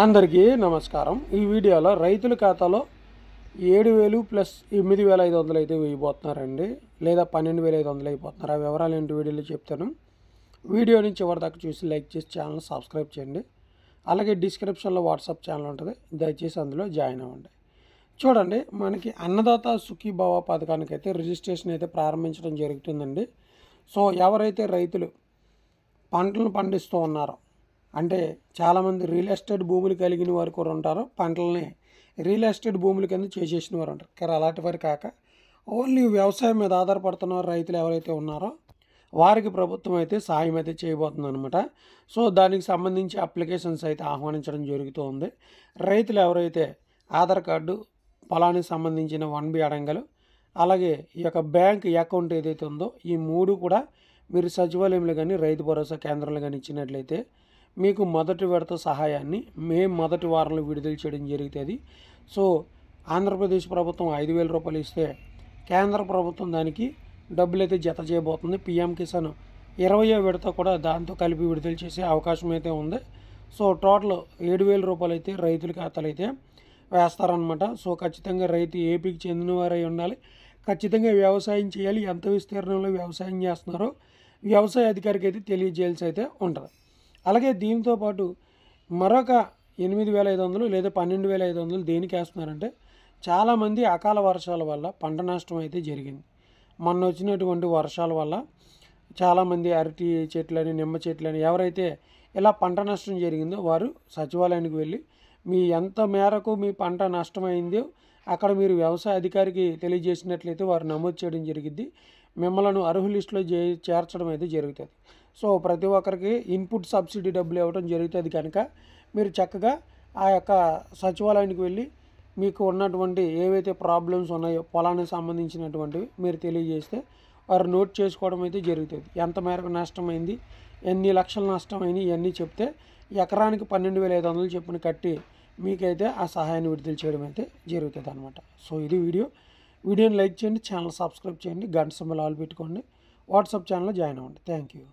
అందరికీ నమస్కారం. ఈ వీడియోలో రైతుల ఖాతాలో 7,000 ప్లస్ 8,500 అయితే వేయబోతున్నారండి, లేదా 12,500 అయిపోతున్నారు. ఆ వివరాలు ఏంటి వీడియోలో చెప్తాను. వీడియోని చివరిదాకా చూసి లైక్ చేసి ఛానల్ సబ్స్క్రైబ్ చేయండి. అలాగే డిస్క్రిప్షన్లో వాట్సాప్ ఛానల్ ఉంటుంది, దయచేసి అందులో జాయిన్ అవ్వండి. చూడండి, మనకి అన్నదాత సుఖీభావ పథకానికి అయితే రిజిస్ట్రేషన్ అయితే ప్రారంభించడం జరుగుతుందండి. సో ఎవరైతే రైతులు పంటలను పండిస్తూ ఉన్నారో, అంటే చాలామంది రియల్ ఎస్టేట్ భూములు కలిగిన వారు కూడా ఉంటారు, పంటలని రియల్ ఎస్టేట్ భూముల కింద చేసేసిన వారు ఉంటారు. కానీ అలాంటి వారు కాక ఓన్లీ వ్యవసాయం మీద ఆధారపడుతున్న రైతులు ఎవరైతే ఉన్నారో వారికి ప్రభుత్వం అయితే సాయం అయితే చేయబోతుంది అనమాట. సో దానికి సంబంధించి అప్లికేషన్స్ అయితే ఆహ్వానించడం జరుగుతూ ఉంది. రైతులు ఎవరైతే ఆధార్ కార్డు, పొలానికి సంబంధించిన 1B అడంగలు, అలాగే ఈ యొక్క బ్యాంక్ అకౌంట్ ఏదైతే ఉందో, ఈ 3 కూడా మీరు సచివాలయంలో కానీ రైతు భరోసా కేంద్రంలో కానీ ఇచ్చినట్లయితే మీకు మొదటి విడత సహాయాన్ని మే మొదటి వారంలో విడుదల చేయడం జరుగుతుంది. సో ఆంధ్రప్రదేశ్ ప్రభుత్వం 5,000 రూపాయలు ఇస్తే కేంద్ర ప్రభుత్వం దానికి డబ్బులు అయితే జత చేయబోతుంది. పిఎం కిసాన్ 20వ విడత కూడా దాంతో కలిపి విడుదల చేసే అవకాశం అయితే ఉంది. సో టోటల్ 7,000 రూపాయలు అయితే రైతుల ఖాతాలు అయితే వేస్తారనమాట. సో ఖచ్చితంగా రైతు ఏపీకి చెందిన వారై ఉండాలి, ఖచ్చితంగా వ్యవసాయం చేయాలి, ఎంత విస్తీర్ణంలో వ్యవసాయం చేస్తున్నారో వ్యవసాయ అధికారికి అయితే తెలియజేయాల్సి అయితే ఉంటుంది. అలాగే దీంతో పాటు మరొక 8,500 లేదా 12,500 దేనికి వేస్తున్నారంటే, చాలామంది అకాల వర్షాల వల్ల పంట నష్టం అయితే జరిగింది. మొన్న వచ్చినటువంటి వర్షాల వల్ల చాలామంది అరటి చెట్లని, నిమ్మ చెట్లని ఎవరైతే ఇలా పంట నష్టం జరిగిందో వారు సచివాలయానికి వెళ్ళి మీ ఎంత మేరకు మీ పంట నష్టమైందో అక్కడ మీరు వ్యవసాయ అధికారికి తెలియజేసినట్లయితే వారు నమోదు చేయడం జరిగింది. మిమ్మల్ని అర్హుల లిస్టులో చేర్చడం అయితే జరుగుతుంది. సో ప్రతి ఒక్కరికి ఇన్పుట్ సబ్సిడీ డబ్బులు ఇవ్వడం జరుగుతుంది కనుక మీరు చక్కగా ఆ యొక్క సచివాలయానికి వెళ్ళి మీకు ఉన్నటువంటి ఏవైతే ప్రాబ్లమ్స్ ఉన్నాయో పొలానికి సంబంధించినటువంటివి మీరు తెలియజేస్తే వారు నోట్ చేసుకోవడం అయితే జరుగుతుంది. ఎంత మేరకు నష్టమైంది, ఎన్ని లక్షల నష్టమైంది ఇవన్నీ చెప్తే ఎకరానికి 12,500 చొప్పున కట్టి మీకైతే ఆ సహాయాన్ని విడుదల చేయడం అయితే జరుగుతుంది అనమాట. సో ఇది వీడియోని లైక్ చేయండి, ఛానల్ సబ్స్క్రైబ్ చేయండి, గంట సింబల్ ఆల్ పెట్టుకోండి, వాట్సాప్ ఛానల్లో జాయిన్ అవ్వండి. Thank you.